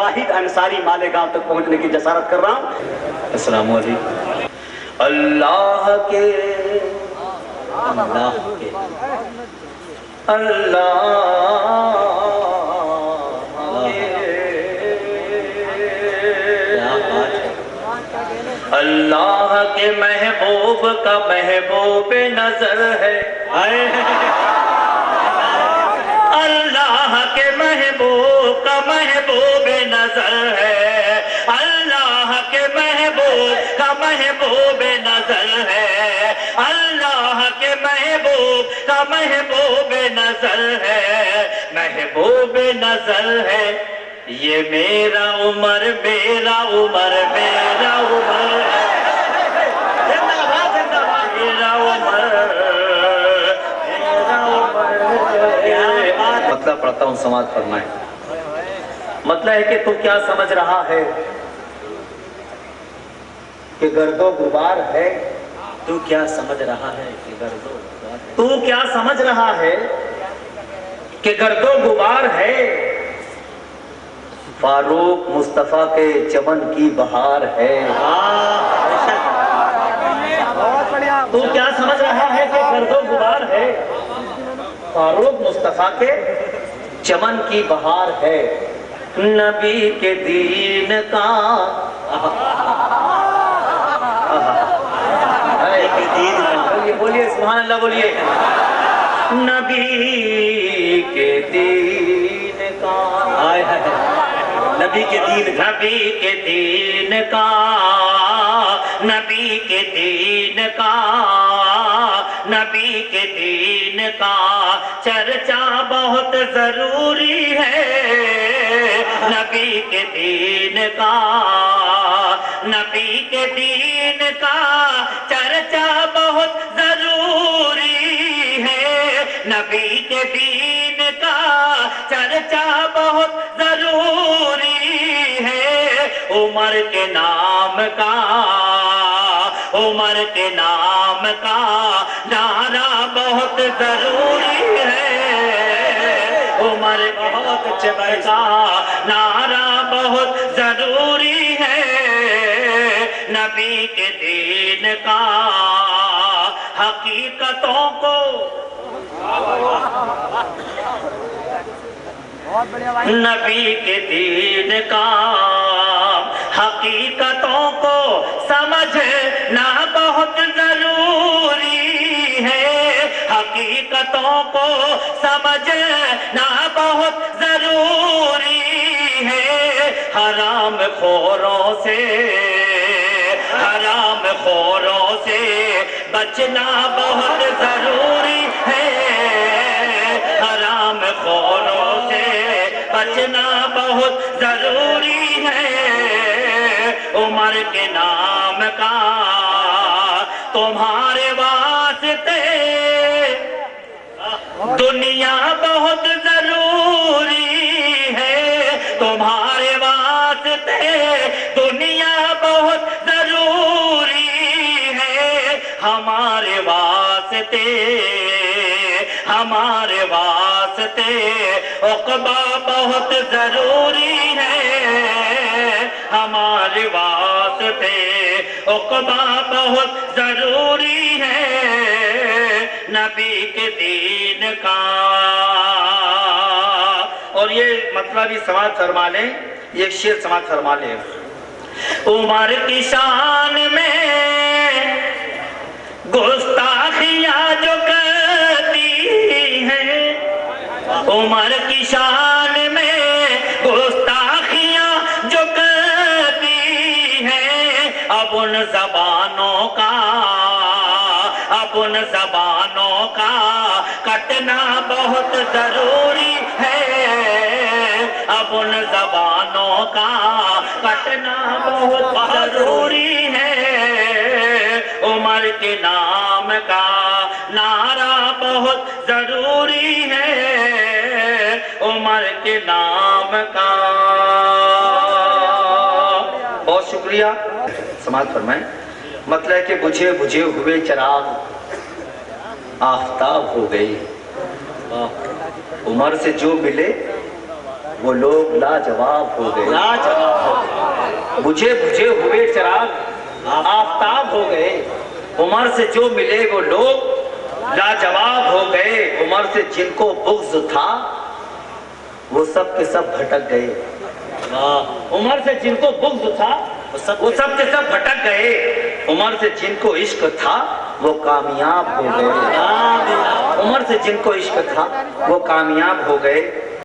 واحد انصاری مالیگاؤں تک پہنچنے کی جسارت کر رہا ہوں۔ السلام علیکم۔ اللہ کے اللہ کے اللہ کے محبوب کا محبوب نظر ہے، اللہ کے محبوب کا محبوب نظر ہے، اللہ کے محبوب کا محبوب نظر ہے، اللہ کے محبوب کا محبوب نظر ہے، محبوب نظر ہے یہ میرا عمر میرا عمر میرا عمر میرا عمر مطلب پڑھتا ہوں، سماعت فرمائیں۔ مطلب ہے کہ تو کیا سمجھ رہا ہے کہ گرد و غبار ہے؟ تو کیا سمجھ رہا ہے کہ گرد و غبار ہے؟ تو کیا سمجھ رہا ہے کہ گرد و غبار ہے؟ فاروق مصطفیٰ کے چمن کی بہار ہے۔ تو کیا سمجھ رہا ہے کہ گرد و غبار ہے؟ فاروق مصطفیٰ کے چمن کی بہار ہے، نبی کے دین کا بولیے سبحان اللہ بولیے، نبی کے دین کا نبی کے دین نبی کے دین کا نبی کے دین کا نبی کے دین کا چرچا بہت ضروری ہے، نبی کے دین کا نبی کے دین کا چرچا بہت ضروری ہے، نبی کے دین کا چرچا بہت ضروری ہے، عمر کے نام کا عمر کے نام کا نعرہ بہت ضروری ہے، عمر بہت چمر کا نعرہ بہت ضروری ہے، نبی کے دین کا حقیقتوں کو نبی کے دین کا حقیقتوں کو سمجھنا بہت ضروری ہے، حقیقتوں کو سمجھنا بہت ضروری ہے، حرام خوروں سے حرام خوروں سے بچنا بہت ضروری ہے، حرام خوروں سے بچنا بہت ضروری ہے، عمر کے نام کا تمہارے واسطے دنیا بہت ضروری ہے، تمہارے واسطے دنیا بہت ضروری ہے، ہمارے واسطے ہمارے واسطے عقبہ بہت ضروری ہے، ہمارے واسطے عقبہ بہت ضروری ہے، نبی کے دین کا۔ اور یہ مطلب بھی سماعت فرما لیں، یہ ایک شعر سماعت فرما لیں۔ عمر کی شان میں گستاخیاں جو کرتی ہیں، عمر کی شان میں گستاخیاں جو کرتی ہیں، اب ان زبانوں کا کٹنا بہت ضروری ہے، اب ان زبانوں کا کٹنا بہت ضروری ہے، عمر کے نام کا نعرہ بہت ضروری ہے، عمر کے نام کا۔ بہت شکریہ، سماعت فرمائیں۔ مطلب ہے کہ بجھے بجھے ہوئے چراغ آفتاب ہو گئی، عمر سے جو ملے وہ لوگ لاجواب ہو گئے، بجھے بجھے ہوئے چراغ آفتاب ہو گئے۔ عمر سے جو ملے وہ لوگ لاجواب ہو گئے، عمر سے جن کو بغض تھا وہ سب کے سب بھٹک گئے۔ عمر سے جن کو بغض تھا وہ سب کے سب بھٹک گئے، عمر سے جن کو عشق تھا وہ کامیاب ہو گئے۔ عمر سے جن کو عشق تھا وہ کامیاب ہو گئے۔